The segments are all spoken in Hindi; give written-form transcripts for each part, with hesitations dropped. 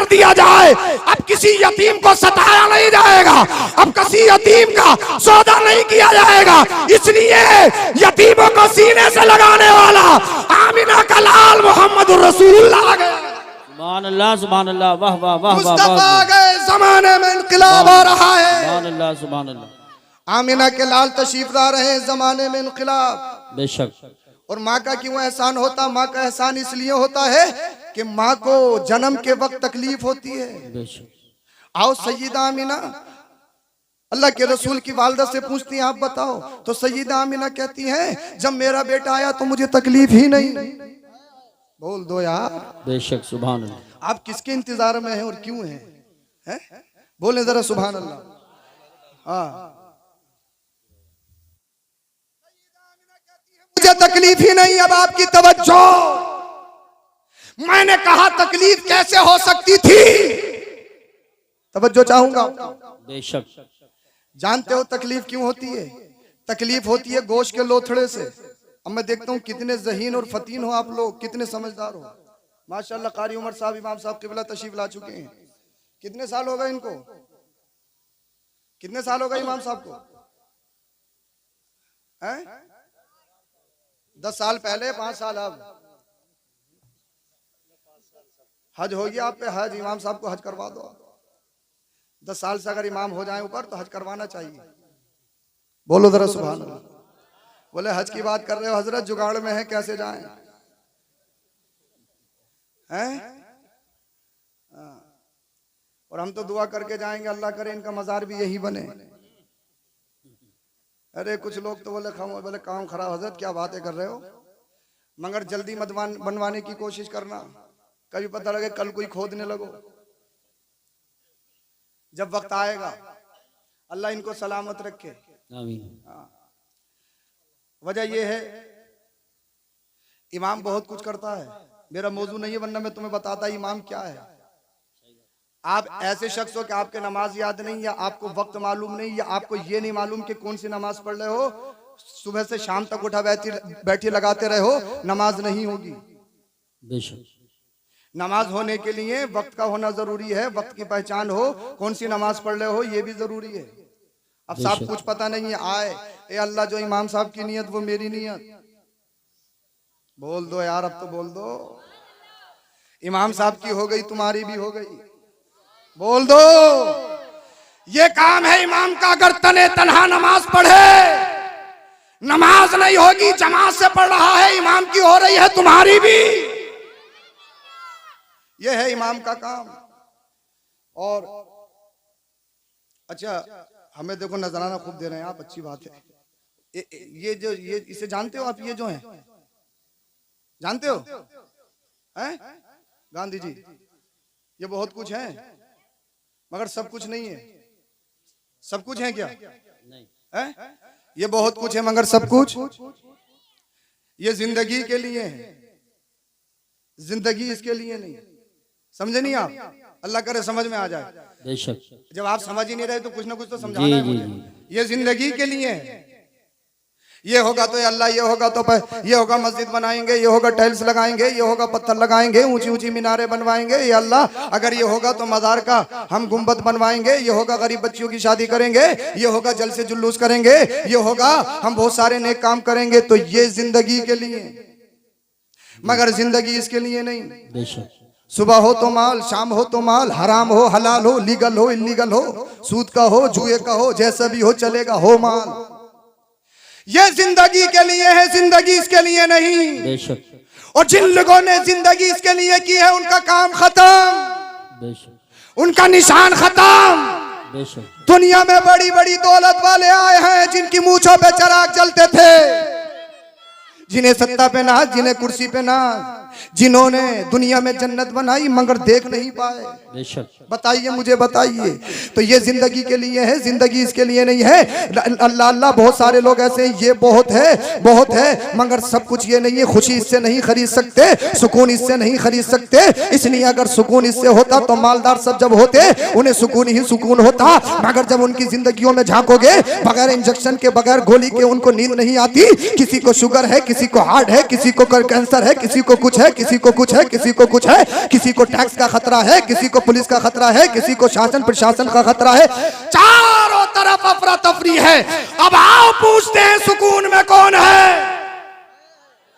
कर दिया जाए। अब किसी यतीम को सताया नहीं जाएगा, अब किसी यतीम का सौदा नहीं किया जाएगा। इसलिए यतीमों को सीने से लगाने वाला आमिना का लाल मोहम्मद रसूलुल्लाह आ गया। सुभान अल्लाह, सुभान अल्लाह, वाह वाह वाह मुस्तफा वाह। आ गए, जमाने में इंकलाब आ रहा है। सुभान अल्लाह, सुभान अल्लाह। आमिना के लाल तशरीफ ला रहे हैं, जमाने में इंकलाब। बेशक। और माँ का क्यों एहसान होता? माँ का एहसान इसलिए होता है कि माँ को जन्म के वक्त तकलीफ होती है। बेशक। आओ सैयदा आमिना, अल्लाह के रसूल की वालदा से पूछती हैं आप बताओ, तो सैयदा आमिना कहती हैं जब मेरा बेटा आया तो मुझे तकलीफ ही नहीं। बोल दो यार। बेशक। सुभान अल्लाह। आप किसके इंतजार में हैं और क्यों हैं? बोले जरा सुभान अल्लाह। हाँ, मुझे तकलीफ ही नहीं। अब आपकी तवज्जो, मैंने कहा तकलीफ कैसे हो सकती थी? तवज्जो चाहूंगा। बेशक। जानते हो तकलीफ क्यों होती है? तकलीफ होती है गोश्त के लोथड़े से। अब मैं देखता हूँ कितने ज़हीन और फतीन हो आप लोग, कितने समझदार हो। माशाल्लाह कारी उमर साहब, इमाम साहब क़िबला तशरीफ ला चुके हैं। कितने साल हो गए इनको? कितने साल हो गए इमाम साहब को? हैं? 10 साल पहले, 5 साल अब। हज हो गया आप पे? हज इमाम साहब को हज करवा दो। 10 साल से अगर इमाम हो जाए ऊपर तो हज करवाना चाहिए। बोलो जरा सुभान अल्लाह। बोले हज की बात कर रहे हो हजरत, जुगाड़ में है, कैसे जाएं? हैं? और हम तो दुआ करके जाएंगे, अल्लाह करे इनका मजार भी यही बने। अरे कुछ लोग तो बोले काम खराब हजरत, क्या बातें कर रहे हो? मगर जल्दी मत बनवाने की कोशिश करना, कभी पता लगे कल कोई खोदने लगो। जब वक्त आएगा, अल्लाह इनको सलामत रखे। आमीन। वजह यह है इमाम बहुत कुछ करता है। मेरा मौजू नहीं है, वरना मैं तुम्हें बताता इमाम क्या है। आप ऐसे शख्स हो कि आपके नमाज याद नहीं, या आपको वक्त मालूम नहीं, या आपको ये नहीं मालूम कि कौन सी नमाज पढ़ रहे हो, सुबह से शाम तक उठा बैठी लगाते रहे हो, नमाज नहीं होगी। बेशक। नमाज होने के लिए वक्त का होना जरूरी है, वक्त की पहचान हो, कौन सी नमाज पढ़ रहे हो ये भी जरूरी है। अब साहब कुछ पता नहीं है, आए ए अल्लाह जो इमाम साहब की नियत वो मेरी नियत। बोल दो यार, अब तो बोल दो। इमाम साहब की हो गई, तुम्हारी भी हो गई। बोल दो। ये काम है इमाम का, अगर तने तन्हा नमाज पढ़े, नमाज नहीं होगी, जमात से पढ़ रहा है, इमाम की हो रही है, तुम्हारी भी। ये है इमाम का काम। और अच्छा, हमें देखो नजराना खूब दे रहे हैं आप, अच्छी बात है। ये इसे जानते हो आप? ये जो हैं जानते हो? हैं? गांधी जी, ये बहुत कुछ है मगर सब कुछ नहीं है। सब कुछ है क्या? नहीं है? ये बहुत कुछ है मगर सब कुछ, ये जिंदगी के लिए है, जिंदगी इसके लिए नहीं। समझे नहीं आप? अल्लाह करे समझ में आ जाए। बेशक। जब आप समझ ही नहीं रहे तो कुछ ना कुछ तो समझाना है मुझे। ये जिंदगी के लिए है। ये होगा तो अल्लाह, ये होगा तो ये होगा मस्जिद बनाएंगे, ये होगा टाइल्स लगाएंगे, ये होगा पत्थर लगाएंगे, ऊंची ऊंची मीनारे बनवाएंगे, ये अल्लाह अगर ये होगा तो मजार का हम गुंबद बनवाएंगे, ये होगा गरीब बच्चियों की शादी करेंगे, ये होगा जल से जुलूस करेंगे, ये होगा हम बहुत सारे नेक काम करेंगे। तो ये जिंदगी के लिए, मगर जिंदगी इसके लिए नहीं। बेशक। सुबह हो तो माल, शाम हो तो माल, हराम हो हलाल हो, लीगल हो इल्लीगल हो, सूद का हो जुए का हो, जैसा भी हो चलेगा, हो माल। ये जिंदगी के लिए है, जिंदगी इसके लिए नहीं। बेशक। और जिन लोगों ने जिंदगी इसके लिए की है उनका काम खत्म। बेशक। उनका निशान खत्म। बेशक। दुनिया में बड़ी बड़ी दौलत वाले आए हैं जिनकी मूंछों पे चिराग जलते थे, जिन्हें सत्ता पे नाज, जिन्हें कुर्सी पे नाज, जिन्होंने दुनिया में जन्नत बनाई मगर देख नहीं पाए। बेशक। बताइए मुझे, बताइए। तो ये जिंदगी के लिए है, जिंदगी इसके लिए नहीं है। अल्लाह अल्लाह, बहुत सारे लोग ऐसे हैं, ये बहुत है, बहुत है, मगर सब कुछ ये नहीं है। खुशी इससे नहीं खरीद सकते, सुकून इससे नहीं खरीद सकते। इसलिए अगर सुकून इससे होता तो मालदार सब जब होते उन्हें सुकून ही सुकून होता। मगर जब उनकी जिंदगियों में झांकोगे, बगैर इंजेक्शन के, बगैर गोली के उनको नींद नहीं आती। किसी को शुगर है, किसी को हार्ट है, किसी को कैंसर है, किसी को कुछ है, है, किसी को कुछ है, किसी को कुछ है, किसी को टैक्स का खतरा है, किसी को पुलिस का खतरा है, किसी को शासन प्रशासन का खतरा है, चारों तरफ अफरा तफरी है। अब आओ पूछते हैं सुकून में कौन है?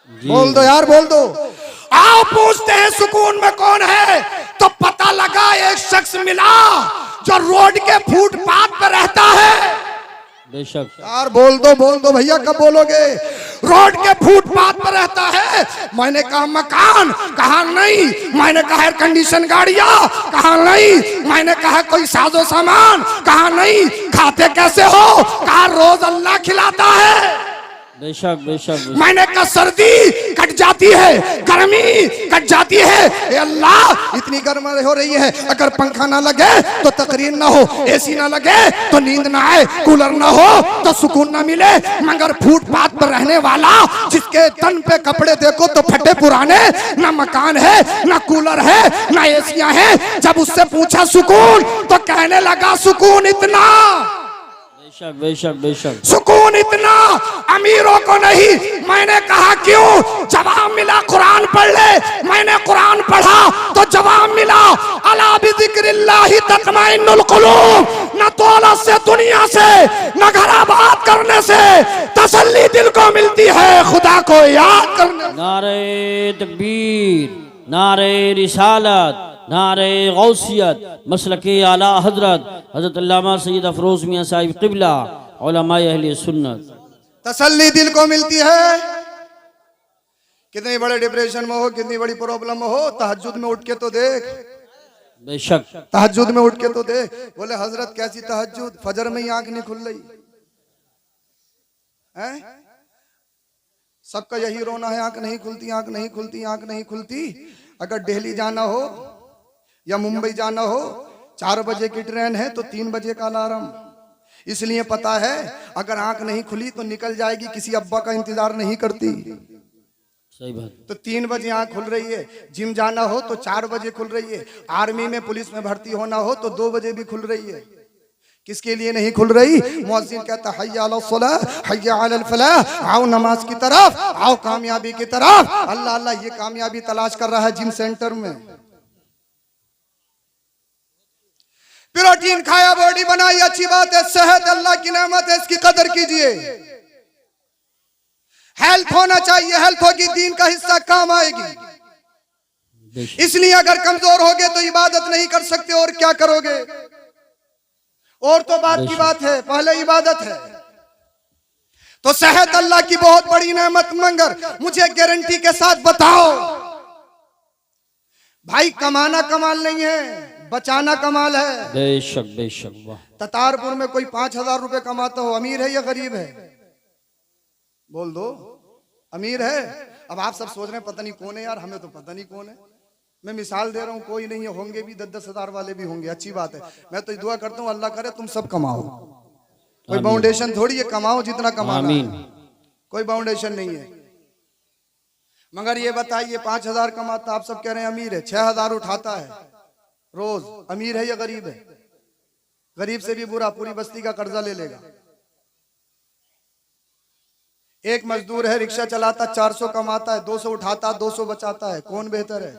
बोल दो यार, बोल दो। आओ पूछते हैं सुकून में कौन है? तो पता लगा एक शख्स मिला जो रोड के फुटपाथ पर रहता है। बेशक यार बोल दो भैया, कब बोलोगे? रोड के फुटपाथ पर रहता है। मैंने कहा मकान, कहा नहीं। मैंने कहा एयर कंडीशन गाड़ियां, कहा नहीं। मैंने कहा कोई साजो सामान, कहा नहीं। खाते कैसे हो? कहा रोज अल्लाह खिलाता है। बेशक बेशक। मैंने कहा सर्दी कट जाती है, गर्मी कट जाती है। ए अल्लाह, इतनी गर्मी हो रही है, अगर पंखा ना लगे तो तकरीर ना हो, एसी ना लगे तो नींद ना आए, कूलर ना हो तो सुकून ना मिले। मगर फुटपाथ पर रहने वाला जिसके तन पे कपड़े देखो तो फटे पुराने, ना मकान है, ना कूलर है, ना एसियां हैं, जब उससे पूछा सुकून तो कहने लगा सुकून इतना, बेशक बेशक बेशक, सुकून इतना अमीरों को नहीं। मैंने कहा क्यों? जवाब मिला कुरान पढ़ ले। मैंने कुरान पढ़ा तो जवाब मिला अला बिज़िक्रिल्लाहि तत्मइन्नुल कुलूब। न दौलत से, दुनिया से, न घर आबाद करने से तसल्ली दिल को मिलती है, खुदा को याद करने। नारे तकबीर, नारे रिसालत, नारे गौसियत, मसलके आला हजरत हजरत अल्लामा सैयद अफरोज मियां साहिब क़िबला उलमाए अहले सुन्नत। तसल्ली दिल को मिलती है। कितनी बड़े डिप्रेशन में हो, कितनी बड़ी प्रॉब्लम में हो, तहज्जुद में उठ के तो देख। बेशक तहज्जुद में उठ के तो देख। बोले हजरत कैसी तहज्जुद? फजर में ही आंख नहीं खुल रही है। सबका यही रोना है, आंख नहीं खुलती, आंख नहीं खुलती, आंख नहीं खुलती। अगर दिल्ली जाना हो या मुंबई जाना हो, 4 बजे की ट्रेन है तो 3 बजे का अलार्म। इसलिए पता है अगर आंख नहीं खुली तो निकल जाएगी, किसी अब्बा का इंतजार नहीं करती। सही बात। तो 3 बजे आंख खुल रही है। जिम जाना हो तो 4 बजे खुल रही है। आर्मी में, पुलिस में भर्ती होना हो तो 2 बजे भी खुल रही है। किसके लिए नहीं खुल रही? मुअज्जिन कहता हय्या अला सलाह, हय्या अला फलाह, आओ नमाज की तरफ, आओ कामयाबी की तरफ। अल्लाह अल्लाह ये कामयाबी तलाश कर रहा है जिम सेंटर में। प्रोटीन खाया, बॉडी बनाई, अच्छी बात है। सेहत अल्लाह की नेमत है, इसकी कदर कीजिए। हेल्थ होना चाहिए, हेल्थ होगी दीन का हिस्सा, काम आएगी। इसलिए अगर कमजोर होगे तो इबादत नहीं कर सकते, और क्या करोगे? और तो बात की बात है, पहले इबादत है। तो सेहत अल्लाह की बहुत बड़ी नेमत। मगर मुझे गारंटी के साथ बताओ भाई, कमाना कमाल नहीं है, बचाना कमाल है। बेशक बेशक। वाह। ततारपुर में कोई 5,000 रुपए कमाता हो, अमीर है या गरीब है? बोल दो, अमीर है। अब आप सब सोच रहे हैं पता नहीं कौन है यार, हमें तो पता नहीं कौन है। मैं मिसाल दे रहा हूं, कोई नहीं है, होंगे भी 10-10 हजार वाले भी होंगे, अच्छी बात है। मैं तो दुआ करता हूं अल्लाह करे तुम सब कमाओ। कोई बाउंडेशन थोड़ी है, कमाओ जितना कमाना है, कोई बाउंडेशन नहीं है। मगर ये बताइए 5,000 कमाता, आप सब कह रहे हैं अमीर है, 6,000 उठाता है रोज, अमीर है या गरीब है? गरीब से भी बुरा, पूरी बस्ती का कर्जा ले लेगा। एक मजदूर है, रिक्शा चलाता, 400 कमाता है, 200 उठाता, 200 बचाता है, कौन बेहतर है?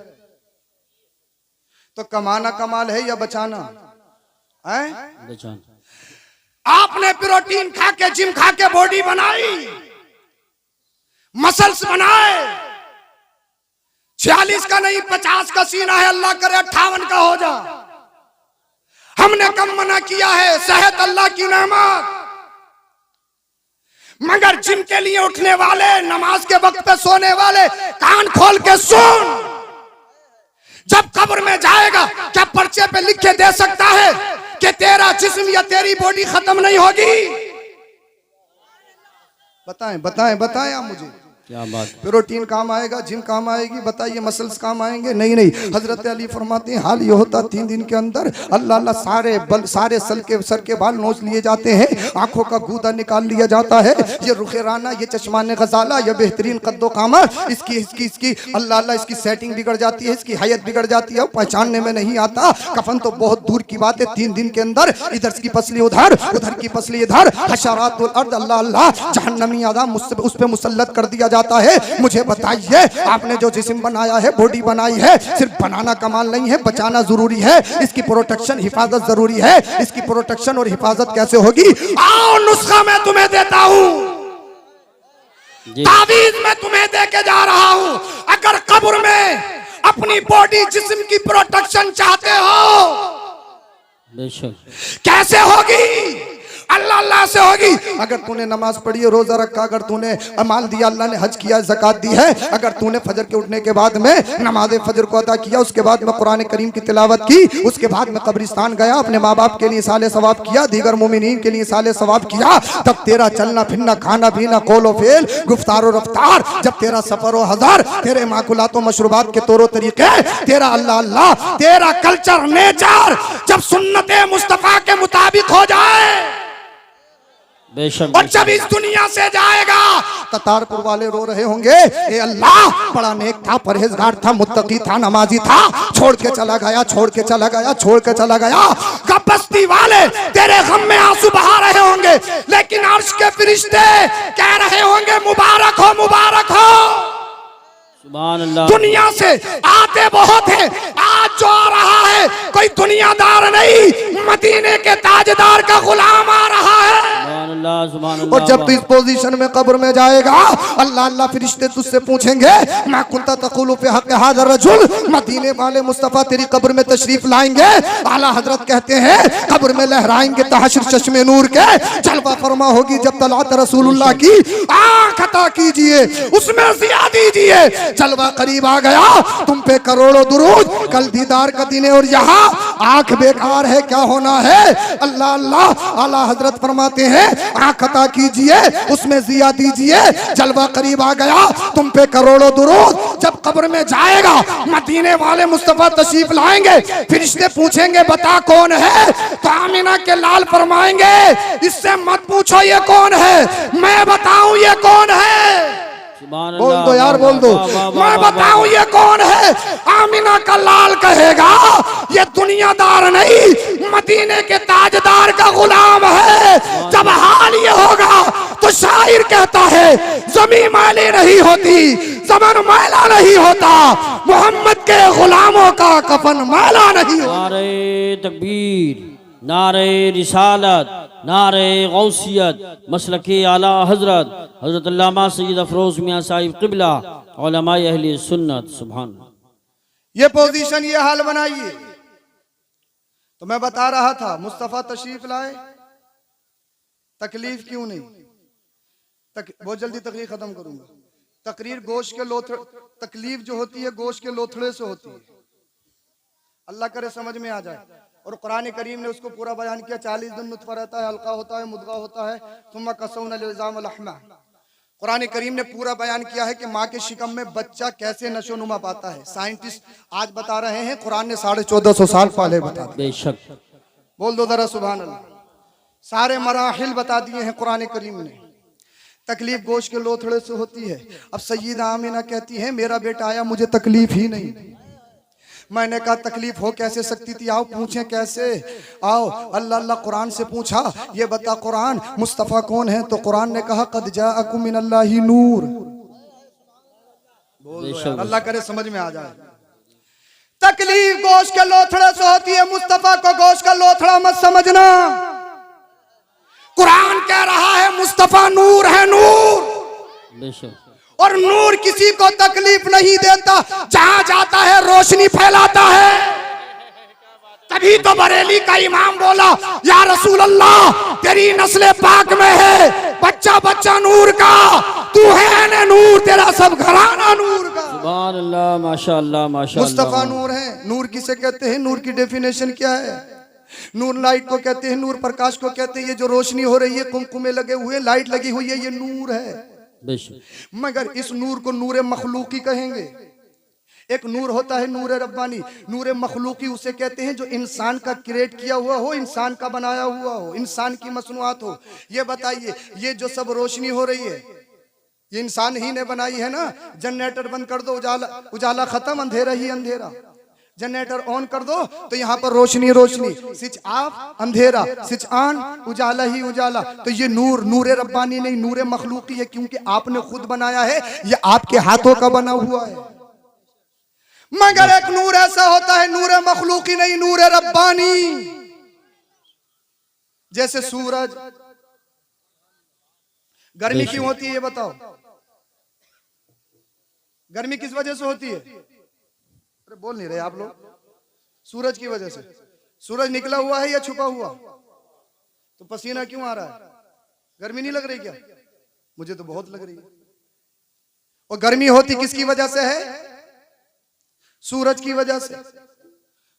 तो कमाना कमाल है या बचाना है? बचाना। आपने प्रोटीन खा के, जिम खा के बॉडी बनाई, मसल्स बनाए, 46 का नहीं 50 का सीना है, अल्लाह करे 58 का हो जा। हमने कम मना किया है, सेहत अल्लाह की नेमत। मगर जिम के लिए उठने वाले, नमाज के वक्त पे सोने वाले, कान खोल के सुन। जब कब्र में जाएगा क्या पर्चे पे लिख के दे सकता है कि तेरा जिस्म या तेरी बॉडी खत्म नहीं होगी? बताएं बताएं बताएं आप मुझे। क्या बात। प्रोटीन काम आएगा, जिम काम आएगी, बताइए मसल्स काम आएंगे? नहीं नहीं। हजरत अली फरमाते हैं हाल ये होता 3 दिन के अंदर अल्लाह अल्लाह सारे सर के बाल नोच लिए जाते हैं, आंखों का गूदा निकाल लिया जाता है। ये रुखे राना, ये चश्मान गजाला, ये बेहतरीन कद्दो कामत, इसकी अल्लाह अल्लाह इसकी सेटिंग बिगड़ जाती है, इसकी हैयत बिगड़ जाती है, पहचानने में नहीं आता। कफन तो बहुत दूर की बात है, 3 दिन के अंदर इधर की पसली उधर, उधर की पसली इधर, हशरातुल अर्द, अल्लाह अल्लाह जहन्नमी आदम उस पे मुसल्लत कर दिया जाता है? मुझे बताइए, आपने जो जिस्म बनाया है, बॉडी बनाई है, सिर्फ बनाना कमाल नहीं है, बचाना जरूरी है। इसकी प्रोटेक्शन, हिफाजत जरूरी है। इसकी प्रोटेक्शन और हिफाजत कैसे होगी? आओ नुस्खा मैं तुम्हें देता हूं, तावीज मैं तुम्हें देके जा रहा हूं। अगर कब्र में अपनी बॉडी जिस्म की प्रोटेक्शन चाहते हो, बेशक कैसे होगी? अल्लाह अल्लाह से होगी। अगर तूने नमाज पढ़ी है, रोजा रखा, अगर तूने अमाल दिया, अल्लाह ने हज किया, ज़कात दी है, अगर तूने फजर के उठने के बाद में नमाज फजर को अदा किया, उसके बाद में कुरान करीम की तिलावत की, उसके बाद में कब्रिस्तान गया, अपने माँ बाप के लिए साले सवाब किया, दीगर मोमिनीन के लिए साले सवाब किया, तब तेरा चलना फिरना, खाना पीना, कौलो फेल, गुफ्तार रफ्तार, जब तेरा सफर व हज़ार, तेरे माकुलात व मशरूबात के तौर तरीके, तेरा अल्लाह अल्लाह, तेरा कल्चर नेचर जब सुन्नत मुस्तफ़ा के मुताबिक हो जाए, बेशक और जब इस दुनिया से जाएगा, ततारपुर वाले रो रहे होंगे, ए अल्लाह बड़ा नेक था, परहेजगार था, मुत्तकी था, नमाजी था, छोड़ के चला गया, छोड़ के चला गया, छोड़ के चला गया। बस्ती वाले तेरे गम में आंसू बहा रहे होंगे, लेकिन अर्श के फरिश्ते कह रहे होंगे मुबारक हो, मुबारक हो। सुभान अल्लाह। दुनिया से आते बहुत है, आज जो आ रहा है कोई दुनियादार नहीं, मदीने के ताजदार का गुलाम आ रहा है। सुभान अल्लाह, सुभान अल्लाह। और जब तू इस पोजीशन में कब्र में जाएगा, अल्लाह अल्लाह फरिश्ते तुझसे पूछेंगे, मा कुंता तक़ूलु फी हक़्क़ि हाज़ा रजुल, मदीने वाले मुस्तफ़ा तेरी कब्र में तशरीफ लाएंगे। आला हजरत कहते हैं कब्र में लहराएंगे तहशर चश्मे नूर के, जलवा फरमा होगी जब तलात रसूलुल्लाह की, आँख अता कीजिए, उसमें ज़िया दीजिए, जलवा करीब आ गया, तुम पे करोड़ों दुरूद, कल दीदार का दिन है और यहाँ आंख बेकार है, क्या होना है? अल्लाह अल्लाह। आला हजरत फरमाते हैं आंख अता कीजिए, उसमें ज़िया दीजिए, जलवा करीब आ गया, तुम पे करोड़ों दुरूद। जब कब्र में जाएगा, मदीने वाले मुस्तफा तशरीफ लाएंगे, फरिश्ते पूछेंगे बता कौन है, तो आमिना के लाल फरमाएंगे इससे मत पूछो ये कौन है, मैं बताऊं ये कौन है। बोल दो यार, बोल दो, मैं बताऊं ये कौन है। आमिना का लाल कहेगा ये दुनियादार नहीं, मदीने के ताजदार का गुलाम है। जब हाल ये होगा तो शायर कहता है ज़मीं मैली नहीं होती, ज़मन मैला नहीं होता, मोहम्मद के गुलामों का कफन मैला नहीं होता। नारे तकबीर, नारे रिसालत, नारे गौसियत, मसलके आला हजरत हजरत अल्लामा सैयद अफरोज मियाँ साहिब क़िबला, उलमाए अहले सुन्नत। सुभान। ये पोजीशन, ये हाल बनाइए। तो मैं बता रहा था मुस्तफा तशरीफ लाए, तकलीफ क्यों नहीं? बहुत जल्दी तकरीर खत्म करूंगा। तकरीर गोश्त के लोथड़े, तकलीफ जो होती है गोश्त के लोथड़े से होती है, अल्लाह करे समझ में आ जाए। और कुरान करीम ने उसको पूरा बयान किया, 40 दिन नुत्फा रहता है, हल्का होता है, मुद्गा होता है, सुम्मा कसौना लिज़ाम लहमा। कुरान करीम ने पूरा बयान किया है कि माँ के शिकम में बच्चा कैसे नशोनुमा पाता है। साइंटिस्ट आज बता रहे हैं, कुरान ने 1450 साल पहले बता दिया। बेशक। बोल दो जरा सुभान अल्लाह। सारे मराहिल बता दिए हैं कुरान करीम ने। तकलीफ गोश्त के लोथड़े से होती है। अब सैयदा आमिना कहती है मेरा बेटा आया, मुझे तकलीफ ही नहीं। मैंने कहा तकलीफ हो कैसे सकती थी, आओ पूछें कैसे, आओ। अल्लाह अल्लाह कुरान से पूछा, ये बता कुरान मुस्तफ़ा कौन है? तो कुरान ने कहा कद जाअकुम मिनल्लाहि नूर। बोल दो यार, अल्लाह करे समझ में आ जाए। तकलीफ गोश्त के लोथड़े से होती है, मुस्तफ़ा को गोश्त का लोथड़ा मत समझना। कुरान कह रहा है मुस्तफ़ा नूर है, नूर। बेशक। और नूर किसी को तकलीफ नहीं देता, जहां जाता है रोशनी फैलाता है। तभी तो बरेली का इमाम बोला या रसूल अल्लाह तेरी नस्ल पाक में है बच्चा बच्चा नूर का, तू है न नूर, तेरा सब घराना नूर का। सुभान अल्लाह, माशाअल्लाह, माशाअल्लाह। मुस्तफा नूर है। नूर किसे कहते हैं? नूर की डेफिनेशन क्या है? नूर लाइट को कहते हैं, नूर प्रकाश को कहते हैं। ये जो रोशनी हो रही है, कुमकुमे लगे हुए, लाइट लगी हुई है, ये नूर है। मगर इस नूर को नूर मखलूकी कहेंगे। एक नूर होता है नूर रब्बानी, नूर मखलूकी उसे कहते हैं जो इंसान का क्रिएट किया हुआ हो, इंसान का बनाया हुआ हो, इंसान की मसनूआत हो। ये बताइए, ये जो सब रोशनी हो रही है ये इंसान ही ने बनाई है ना? जनरेटर बंद कर दो, उजाला उजाला खत्म, अंधेरा ही अंधेरा। जनरेटर ऑन कर दो तो यहाँ पर रोशनी रोशनी, स्विच ऑफ अंधेरा, स्विच ऑन उजाला ही उजाला। तो ये नूर नूर रब्बानी नहीं, नूर मखलूकी है, क्योंकि आपने खुद बनाया है, ये आपके हाथों का बना हुआ है। मगर एक नूर ऐसा होता है, नूर मखलूकी नहीं, नूर रब्बानी। जैसे सूरज, गर्मी क्यों होती है ये बताओ? गर्मी किस वजह से होती है? अरे बोल नहीं रहे आप लोग। सूरज की वजह से। सूरज निकला हुआ है या छुपा हुआ? तो पसीना क्यों आ रहा है? गर्मी नहीं लग रही क्या? मुझे तो बहुत लग रही है। और गर्मी होती किसकी वजह से है? सूरज की वजह से।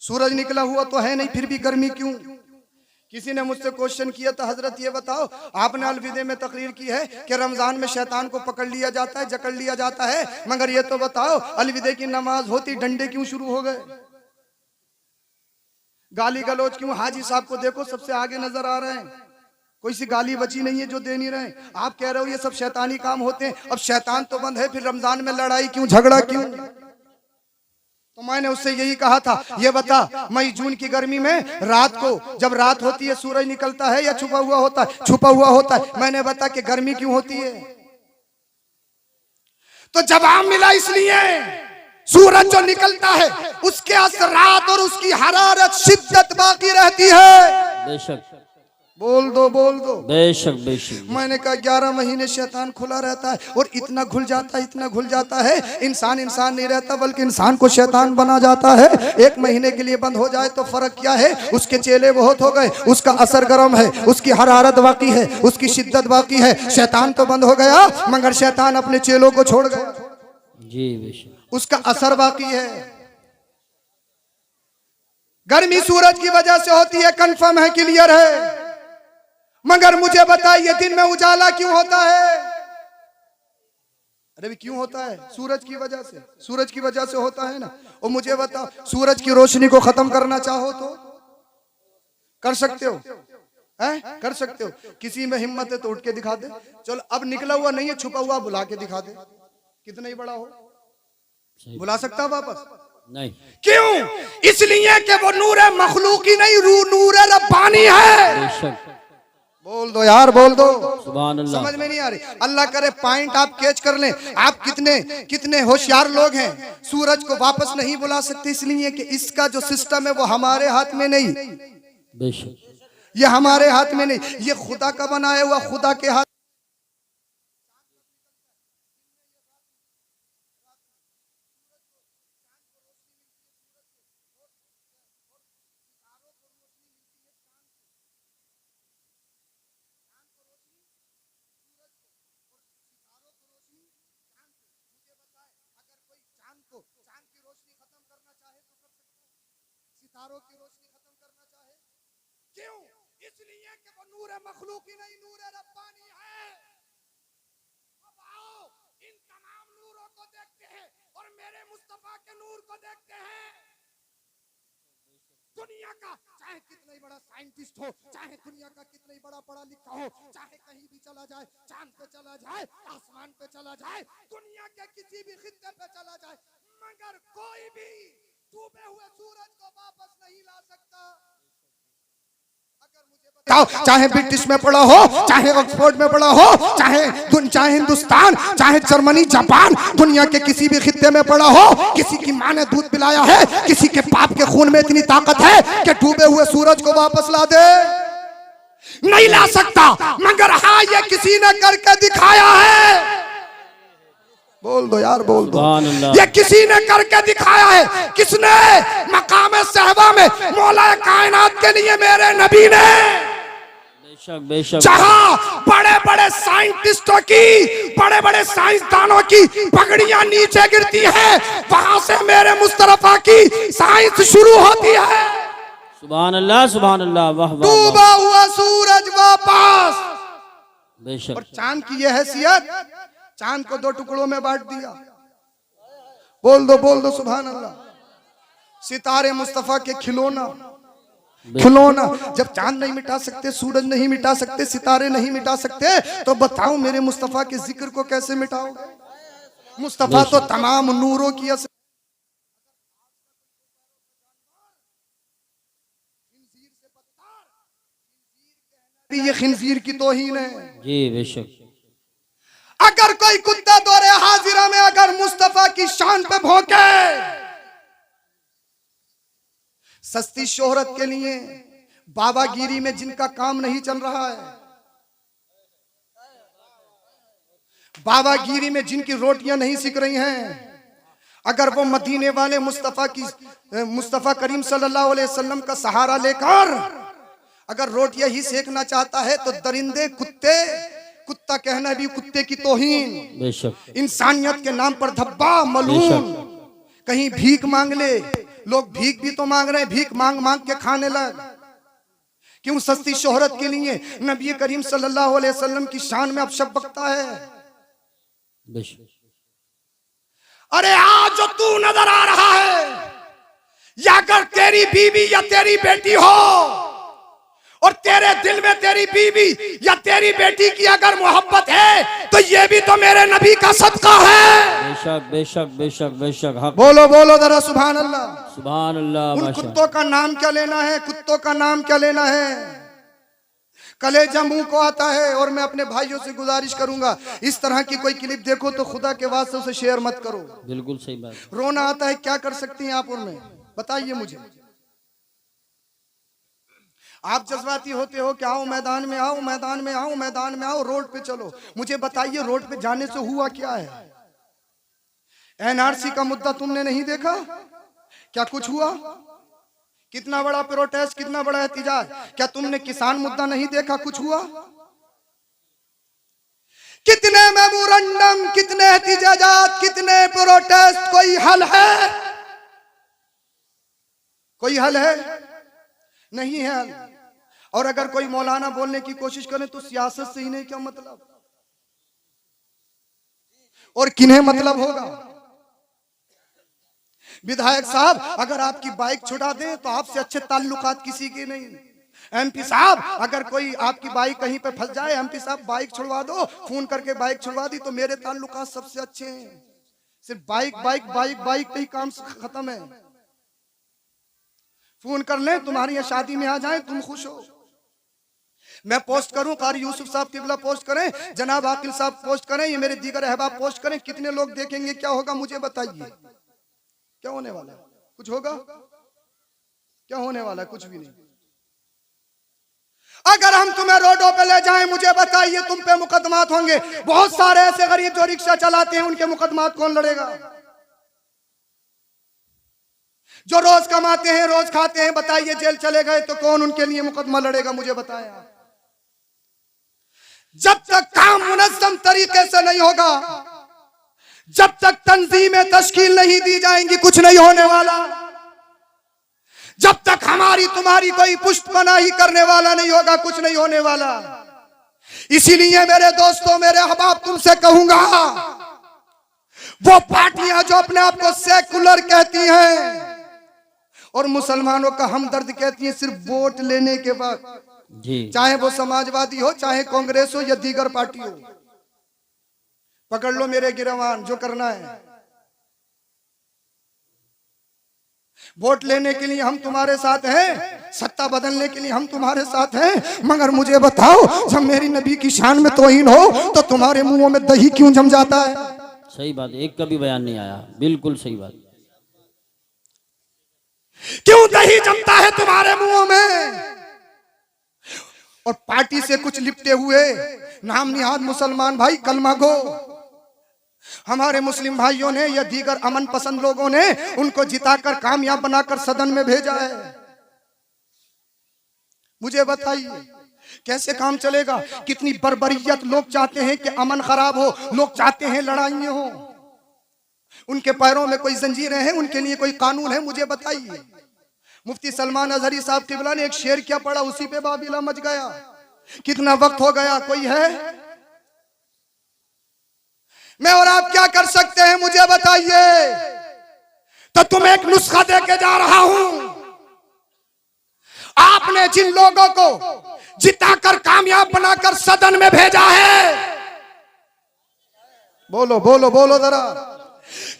सूरज निकला हुआ तो है नहीं, फिर भी गर्मी क्यों? किसी ने मुझसे क्वेश्चन किया था, हजरत ये बताओ, आपने अलविदे में तकरीर की है कि रमजान में शैतान को पकड़ लिया जाता है, जकड़ लिया जाता है, मगर ये तो बताओ अलविदे की नमाज होती डंडे क्यों शुरू हो गए? गाली गलौज क्यों? हाजी साहब को देखो सबसे आगे नजर आ रहे हैं, कोई सी गाली बची नहीं है जो दे नहीं रहे। आप कह रहे हो ये सब शैतानी काम होते हैं। अब शैतान तो बंद है, फिर रमजान में लड़ाई क्यों, झगड़ा क्यों? तो मैंने उससे यही कहा था, ये बता मई जून की गर्मी में रात को जब रात होती है सूरज निकलता है या छुपा हुआ होता है? छुपा हुआ होता है। मैंने बता कि गर्मी क्यों होती है? तो जवाब मिला इसलिए सूरज जो निकलता है उसके असरात और उसकी हरारत शिद्दत बाकी रहती है। बेशक बोल दो बोल दो। बेशक बेशक। मैंने कहा 11 महीने शैतान खुला रहता है और इतना घुल जाता है, इतना घुल जाता है, इंसान इंसान नहीं रहता बल्कि इंसान को शैतान बना जाता है। 1 महीने के लिए बंद हो जाए तो फर्क क्या है? उसके चेले बहुत हो गए, उसका असर गर्म है, उसकी हरारत बाकी है, उसकी शिद्दत बाकी है। शैतान तो बंद हो गया मगर शैतान अपने चेलों को छोड़ गया। जी बेशक। उसका असर बाकी है। गर्मी सूरज की वजह से होती है, कंफर्म है, क्लियर है। मगर मुझे बताइए दिन में उजाला क्यों होता है? अरे भी क्यों होता है? सूरज की वजह से। सूरज की वजह से होता है ना। और मुझे बताओ, सूरज की रोशनी को खत्म करना चाहो तो कर सकते हो? हैं? कर सकते हो? किसी में हिम्मत है तो उठ के दिखा दे। चलो अब निकला हुआ नहीं है, छुपा हुआ बुला के दिखा दे, कितना ही बड़ा हो। बुला सकता वापस? नहीं। क्यों? इसलिए कि वो नूर मखलूकी नहीं, नूर रब्बानी है। बेशक। बोल दो यार, बोल दो। सुभान अल्लाह। समझ में नहीं आ रही? अल्लाह करे पॉइंट आप कैच कर लें। आप कितने कितने होशियार लोग हैं। सूरज को वापस नहीं बुला सकते इसलिए कि इसका जो सिस्टम है वो हमारे हाथ में नहीं। बेशक। ये हमारे हाथ में नहीं, ये खुदा का बनाया हुआ, खुदा के हाथ। सितारों की रोशनी खत्म करना चाहे? क्यों? इसलिए कि वो नूर मखलूकी नहीं, नूर रब्बानी है। अब आओ इन तमाम नूरों को देखते हैं और मेरे मुस्तफा के नूर को देखते हैं। दुनिया का चाहे कितना ही बड़ा साइंटिस्ट हो, चाहे दुनिया का कितना ही बड़ा पढ़ा लिखा हो, चाहे कहीं भी चला जाए, चांद पे चला जाए, आसमान पे चला जाए, दुनिया के किसी भी खित्ते पे चला जाए, मगर कोई भी डूबे हुए सूरज को वापस नहीं ला सकता। अगर मुझे बताओ, चाहे ब्रिटिश में पढ़ा हो, चाहे ऑक्सफोर्ड में पढ़ा हो, चाहे हिंदुस्तान, चाहे जर्मनी, जापान, दुनिया के किसी भी खित्ते में पढ़ा हो, किसी की माँ ने दूध पिलाया है, किसी के बाप के खून में इतनी ताकत है कि डूबे हुए सूरज को वापस ला दे? नहीं ला सकता। मगर हाँ, ये किसी ने करके दिखाया है। बोल दो यार, बोल दो। ये किसी ने करके दिखाया है। किसने? मकाम सहबा में मौला कायनात के लिए मेरे नबी ने। बेशक बेशक। जहां बड़े बड़े साइंटिस्टों की, बड़े बड़े साइंसदानों की पगड़ियां नीचे गिरती है, वहां से मेरे मुस्तफा की साइंस शुरू होती है। सुभान अल्लाह, सुभान अल्लाह। वाह वाह। डूबा हुआ सूरज वापस। बेशक। और चांद की यह हैसियत, चांद को 2 टुकड़ों में बांट दिया। बोल दो बोल दो, सुभान अल्लाह। सितारे मुस्तफा के खिलौना, खिलौना। जब चांद नहीं मिटा सकते, सूरज नहीं मिटा सकते, सितारे नहीं मिटा सकते, तो बताओ मेरे मुस्तफा के जिक्र को कैसे मिटाओगे? मुस्तफा तो तमाम नूरों की ये खिंजीर की तौहीन है। जी बेशक। अगर कोई कुत्ता दौरे हाजिरा में अगर मुस्तफा की शान पे भौंके, सस्ती शोहरत के लिए, बाबागिरी में जिनका काम नहीं चल रहा है, बाबागिरी में जिनकी रोटियां नहीं सिक रही हैं, अगर वो मदीने वाले मुस्तफा करीम सल्लल्लाहु अलैहि वसल्लम का सहारा लेकर अगर रोटियां ही सेकना चाहता है तो दरिंदे कुत्ते, कुत्ता कहना भी कुत्ते की तौहीन, बेशक। इंसानियत के नाम पर धब्बा मलून, कहीं भीख मांग ले, लोग भीख भी तो मांग रहे हैं, भीख मांग मांग के खाने लग। क्यों? सस्ती शोहरत के लिए नबी करीम सल्लल्लाहु अलैहि वसल्लम की शान में अब शब बकता है। बेशक। अरे आज जो तू नजर आ रहा है, या अगर तेरी बीवी या तेरी बेटी हो और तेरे दिल में तेरी बीवी या तेरी बेटी की अगर मोहब्बत है तो ये भी तो मेरे नबी का सदका है। बेशक बेशक बेशक बेशक। हक। बोलो बोलो जरा सुभान अल्लाह। सुभान अल्लाह। उन कुत्तों का नाम क्या लेना है, कुत्तों का नाम क्या लेना है। कलेजा मुंह को आता है। और मैं अपने भाइयों से गुजारिश करूंगा, इस तरह की कोई क्लिप देखो तो खुदा के वास्ते उसे शेयर मत करो। बिल्कुल सही बात। रोना आता है, क्या कर सकती हैं आप उनमें, बताइए मुझे। आप जज्बाती होते हो कि आओ मैदान में आओ, मैदान में आओ, मैदान में आओ, रोड पे चलो। मुझे बताइए रोड पे जाने से हुआ क्या है। एनआरसी का मुद्दा तुमने नहीं देखा क्या? कुछ हुआ? कितना बड़ा प्रोटेस्ट, कितना बड़ा एहतिजाज। क्या तुमने किसान मुद्दा नहीं देखा? कुछ हुआ? कितने मेमोरेंडम, कितने एहतिजाजात, कितने प्रोटेस्ट, कोई हल है? कोई हल है? नहीं है हल। और अगर कोई मौलाना बोलने की कोशिश करे तो सियासत से ही नहीं, क्या मतलब, और किन्हें मतलब होगा। विधायक साहब अगर आपकी बाइक छुड़ा दें तो आपसे अच्छे ताल्लुकात किसी के नहीं। एमपी साहब अगर कोई आपकी बाइक कहीं पे फंस जाए, एमपी साहब बाइक छुड़वा दो, फोन करके बाइक छुड़वा दी तो मेरे ताल्लुकात सबसे अच्छे हैं। सिर्फ बाइक बाइक बाइक बाइक पे ही काम खत्म है। फोन कर ले, तुम्हारी यहाँ शादी में आ जाए, तुम खुश हो। मैं पोस्ट करूं, कारी यूसुफ साहब किबला पोस्ट करें, जनाब आकिल साहब पोस्ट करें, ये मेरे दीगर अहबाब पोस्ट करें, कितने लोग देखेंगे, क्या होगा मुझे बताइए। क्या होने वाला है? कुछ होगा? क्या होने वाला है? कुछ भी नहीं। अगर हम तुम्हें रोडों पे ले जाएं, मुझे बताइए तुम पे मुकदमात होंगे। बहुत सारे ऐसे गरीब जो रिक्शा चलाते हैं, उनके मुकदमात कौन लड़ेगा? जो रोज कमाते हैं, रोज खाते हैं, बताइए जेल चले गए तो कौन उनके लिए मुकदमा लड़ेगा? मुझे बताया। जब तक काम मुनज़्ज़म तरीके से नहीं होगा, जब तक तंजीमें तश्कील नहीं दी जाएंगी, कुछ नहीं होने वाला। जब तक हमारी तुम्हारी कोई पुष्टपनाही करने वाला नहीं होगा, कुछ नहीं होने वाला। इसीलिए मेरे दोस्तों, मेरे अहबाब, तुमसे कहूंगा, वो पार्टियां जो अपने आप को सेकुलर कहती हैं और मुसलमानों का हमदर्द कहती हैं, सिर्फ वोट लेने के बाद, चाहे वो समाजवादी हो, चाहे कांग्रेस हो या दीगर पार्टी हो, पकड़ लो मेरे गिरवान, जो करना है। वोट लेने के लिए हम तुम्हारे साथ हैं, सत्ता बदलने के लिए हम तुम्हारे साथ हैं, मगर मुझे बताओ, जब मेरी नबी की शान में तौहीन हो तो तुम्हारे मुंहों में दही क्यों जम जाता है? सही बात, एक का भी बयान नहीं आया। बिल्कुल सही बात। क्यों दही जमता है तुम्हारे मुंहों में? और पार्टी से कुछ लिपटे हुए नाम निहाद मुसलमान भाई, कलमा गो, हमारे मुस्लिम भाइयों ने या दीगर अमन पसंद लोगों ने उनको जिताकर कामयाब बनाकर सदन में भेजा है। मुझे बताइए कैसे काम चलेगा? कितनी बर्बरियत। लोग चाहते हैं कि अमन खराब हो, लोग चाहते हैं लड़ाइयां हो, उनके पैरों में कोई जंजीरें हैं, उनके लिए कोई कानून है? मुझे बताइए। मुफ्ती सलमान अजहरी साहब किबला ने एक शेर क्या पढ़ा, उसी पे बाबिला मच गया। कितना वक्त हो गया, कोई है? मैं और आप क्या कर सकते हैं, मुझे बताइए। तो तुम्हें एक नुस्खा देके जा रहा हूं। आपने जिन लोगों को जिताकर कामयाब बनाकर सदन में भेजा है, बोलो बोलो बोलो जरा,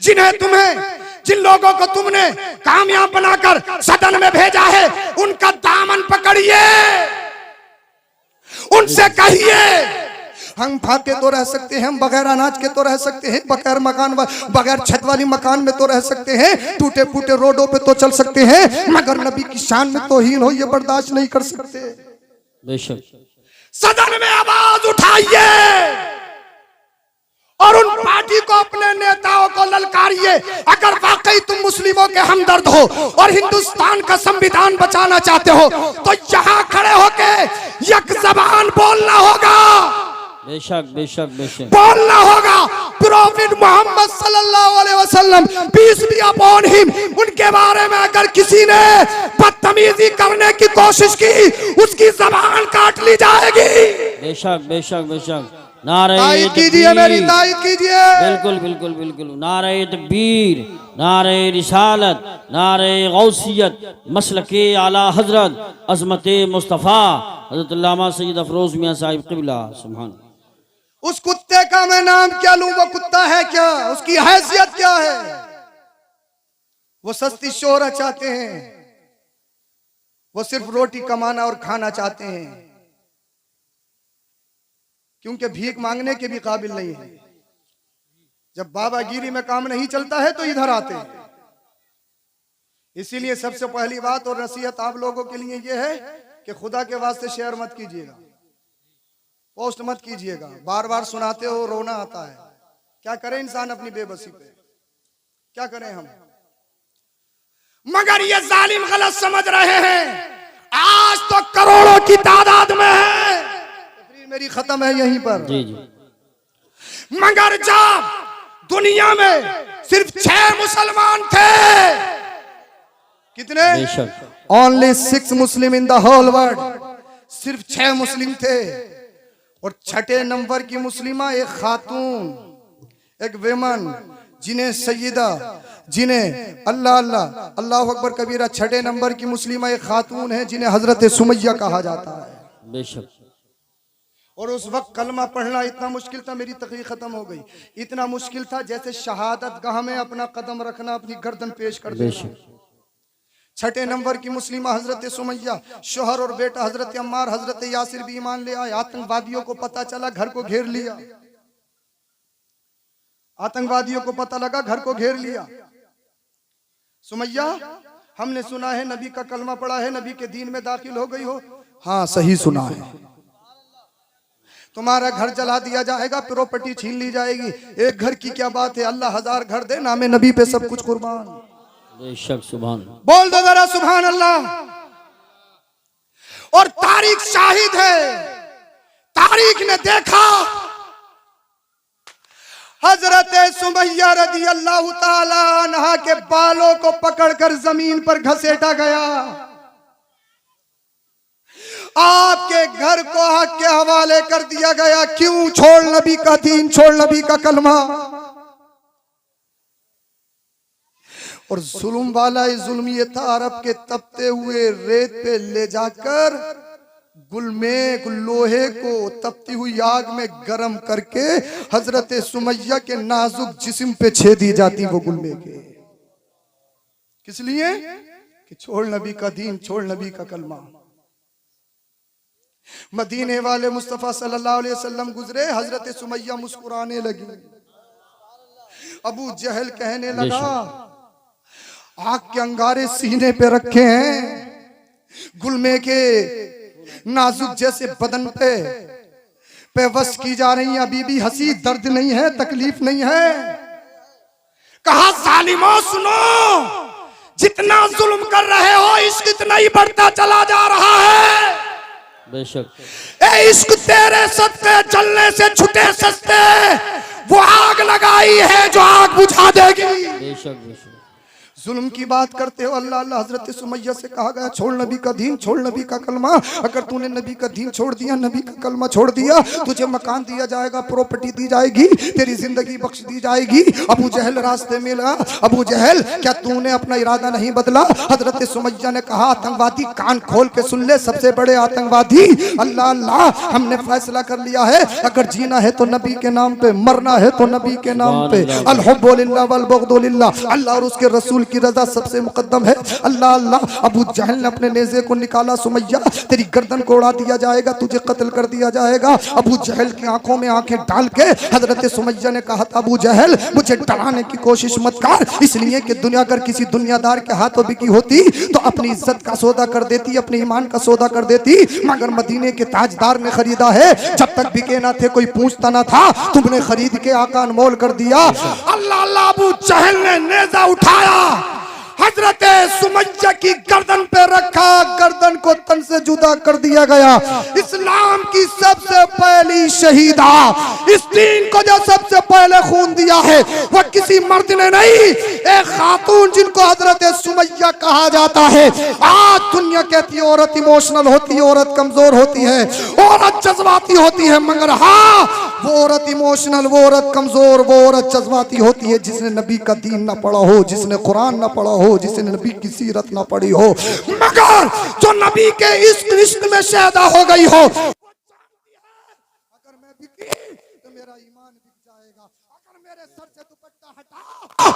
जिन लोगों को तुमने कामयाब बनाकर सदन में भेजा है, उनका दामन पकड़िए, उनसे कहिए हम भाग के तो रह सकते हैं, हम बगैर अनाज के तो रह सकते हैं, बगैर मकान बगैर छत वाली मकान में तो रह सकते हैं, टूटे फूटे रोडों पे तो चल सकते हैं, मगर नबी की शान में तौहीन हो ये बर्दाश्त नहीं कर सकते। बेशक। सदन में आवाज उठाइए और उन पार्टी को, अपने नेताओं को ललकारिए। अगर वाकई तुम मुस्लिमों के हमदर्द हो और हिंदुस्तान का संविधान बचाना चाहते हो तो यहाँ खड़े होके एक ज़बान बोलना होगा। बेशक बेशक बेशक बोलना होगा। प्रॉफिट मोहम्मद सल्लल्लाहु अलैहि वसल्लम पीस बी अपॉन हिम, उनके बारे में अगर किसी ने बदतमीजी करने की कोशिश की उसकी ज़बान काट ली जाएगी। बेशक बेशक बेशक। नारे कीजिए, मेरी ताईद कीजिए। बिल्कुल बिल्कुल बिल्कुल। नारे तकबीर, नारे रिसालत, नारे गौसियत, मसलके आला हजरत अजमत मुस्तफ़ा हजरत अल्लामा सैयद अफरोज मियाँ साहिब क़िबला। सुभान। उस कुत्ते का मैं नाम क्या लूं? वो कुत्ता है क्या? उसकी हैसियत क्या है? वो सस्ती शोहरत चाहते हैं, वो सिर्फ रोटी कमाना और खाना चाहते हैं, क्योंकि भीख मांगने के भी काबिल नहीं है। जब बाबागिरी में काम नहीं चलता है तो इधर आते हैं। इसीलिए सबसे पहली बात और नसीहत आप लोगों के लिए यह है कि खुदा के वास्ते शेयर मत कीजिएगा, पोस्ट मत कीजिएगा। बार बार सुनाते हो, रोना आता है। क्या करें इंसान अपनी बेबसी पे, क्या करें हम? मगर ये जालिम गलत समझ रहे हैं। आज तो करोड़ों की तादाद में है। मेरी खत्म है यहीं पर। जी जी। मगर जब दुनिया में सिर्फ 6 मुसलमान थे, कितने? Only 6 Muslim in the whole world. सिर्फ 6 मुस्लिम थे और 6ठे नंबर की मुस्लिमा एक खातून, एक वेमन, जिन्हें सैयदा, जिन्हें अल्लाह अल्लाह अल्लाह अकबर कबीरा, 6ठे नंबर की मुस्लिमा एक खातून है जिन्हें हजरत सुमैया कहा जाता है। बेशक। और उस वक्त कलमा पढ़ना इतना मुश्किल था, मेरी तकरीर खत्म हो गई। इतना मुश्किल था जैसे शहादत गाह में अपना कदम रखना, अपनी गर्दन पेश कर देना। 6ठे नंबर की मुस्लिमा हजरत सुमैया, शोहर और बेटा हजरत अम्मार, हजरत यासिर भी ईमान ले आए। आतंकवादियों को पता चला, घर को घेर लिया। आतंकवादियों को पता लगा, घर को घेर लिया। सुमैया, हमने सुना है नबी का कलमा पढ़ा है, नबी के दीन में दाखिल हो गई हो। हाँ, सही सुना है। तुम्हारा घर जला दिया जाएगा, प्रॉपर्टी छीन ली जाएगी। एक घर की क्या बात है, अल्लाह 1000 घर दे, नामे नबी पे सब कुछ कुर्बान। बेशक। सुभान। बोल दो जरा सुभान अल्लाह। और तारीख शाहिद है, तारीख ने देखा हजरत सुमैया रदी अल्लाह ताला अन्हा के बालों को पकड़कर जमीन पर घसीटा गया। आपके घर को हक के हवाले कर दिया गया। क्यों? छोड़ नबी का दीन, छोड़ नबी का कलमा। और जुल्म वाला जुल्म ये था, अरब के तपते हुए रेत पे ले जाकर गुलमेक लोहे को तपती हुई आग में गर्म करके हजरत सुमैया के नाजुक जिस्म पे छेदी जाती वो गुलमेके। किस लिए? कि छोड़ नबी का दीन, छोड़ नबी का कलमा। मदीने वाले मुस्तफा सल्लल्लाहु अलैहि वसल्लम गुजरे, हजरत सुमैया मुस्कुराने लगी। अबू जहल कहने लगा, आग के अंगारे सीने पे रखे हैं, गुलमे के नाजुक जैसे बदन पे वश की जा रही है, अभी भी हंसी, दर्द नहीं है, तकलीफ नहीं है। कहा, जालिमों सुनो, जितना जुल्म कर रहे हो इश्क इतना ही बढ़ता चला जा रहा है। बेशक। ए इश्क तेरे सत्ते चलने से छुटे सस्ते, वो आग लगाई है जो आग बुझा देगी। बेशक बेशक। जुल्म की बात करते हो, अल्लाह अल्लाह। हजरत सुमैया से कहा गया, छोड़ नबी का दीन, छोड़ नबी का कलमा। अगर तूने नबी का दीन छोड़ दिया, नबी का कलमा छोड़ दिया, तुझे मकान दिया जाएगा, प्रॉपर्टी दी जाएगी, तेरी जिंदगी बख्श दी जाएगी। अबू जहल रास्ते में लगा। अबू जहल, क्या तूने अपना इरादा नहीं बदला? हजरत सुमैया ने कहा, आतंकवादी कान खोल के सुन ले, सबसे बड़े आतंकवादी, अल्लाह अल्लाह, हमने फैसला कर लिया है, अगर जीना है तो नबी के नाम पे, मरना है तो नबी के नाम पे। अल हुब्बु लिल्लाह वल बुग़्दु लिल्लाह, अल्लाह और उसके रसूल उनकी रजा सबसे मुकद्दम है। अल्लाह अल्लाह, अबू जहल ने अपने नेज़े को निकाला, सुमैया तेरी गर्दन को उड़ा दिया जाएगा, तुझे कत्ल कर दिया जाएगा। अबू जहल की आंखों में आंखें डाल के हजरत सुमैया ने कहा था, अबू जहल मुझे डराने की कोशिश मत कर, इसलिए कि दुनिया अगर किसी दुनियादार के हाथों बिकी होती तो अपनी इज्जत का सौदा कर देती, अपने ईमान का सौदा कर देती, मगर मदीने के ताजदार ने खरीदा है, जब तक बिके ना थे कोई पूछता ना था, तुमने खरीद के आका अनमोल कर दिया। अल्लाह अल्लाह, अबू जहल ने नेजा उठाया, हजरत सुमैया की गर्दन पे रखा, गर्दन को तन से जुदा कर दिया गया। इस्लाम की सबसे पहली शहीदा, इस दीन को जो सबसे पहले खून दिया है वो किसी मर्द ने नहीं, एक खातून जिनको हजरत सुमैया कहा जाता है। आज दुनिया कहती है औरत इमोशनल होती है, औरत कमजोर होती है, औरत जज्बाती होती है, मगर हाँ वो औरत इमोशनल, वो औरत कमजोर, वो औरत जज्बाती होती है जिसने नबी का दीन ना पढ़ा हो, जिसने कुरान ना पढ़ा हो, जिसने नबी की सीरत ना पढ़ी हो, मगर जो नबी के इश्क में शैदा हो गई हो, अगर मैं बिकी तो मेरा ईमान बिक जाएगा, अगर मेरे सर से दुपट्टा हटा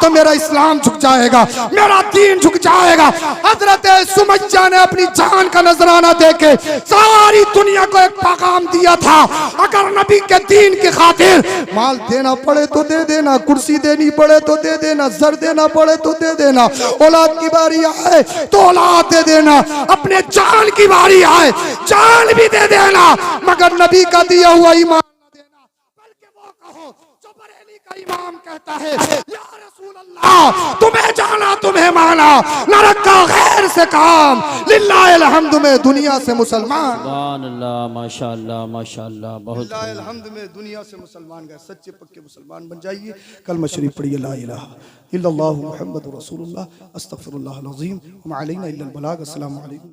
तो मेरा इस्लाम झुक जाएगा, मेरा दीन झुक जाएगा। हजरत सुमैया ने अपनी जान का नजराना देके सारी दुनिया को एक पैगाम दिया था, अगर नबी के दीन की खातिर माल देना पड़े तो दे देना, कुर्सी देनी पड़े तो दे देना, जर देना पड़े तो दे देना, औलाद की बारी आए तो औलाद दे देना, अपने जान की बारी आए जान भी दे देना, मगर नबी का दिया हुआ ईमान न देना। बल्कि वो कहो जो बरेली का इमाम कहता है, या रसूल अल्लाह तुम्हें जाना तुम्हें माना, न रखा गैर से काम, लिल्लाहिल हम्द में दुनिया से मुसलमान, सुभान अल्लाह, माशाअल्लाह माशाअल्लाह, बहुत लिल्लाहिल हम्द में दुनिया से मुसलमान गए। सच्चे पक्के मुसलमान बन जाइए। कलमा शरीफ पढ़िए, ला इलाहा इल्लल्लाहु मुहम्मदुर रसूलुल्लाह, अस्तगफिरुल्लाहल अज़ीम, व मा अलैना इल्लल बलाग। अस्सलामु अलैकुम।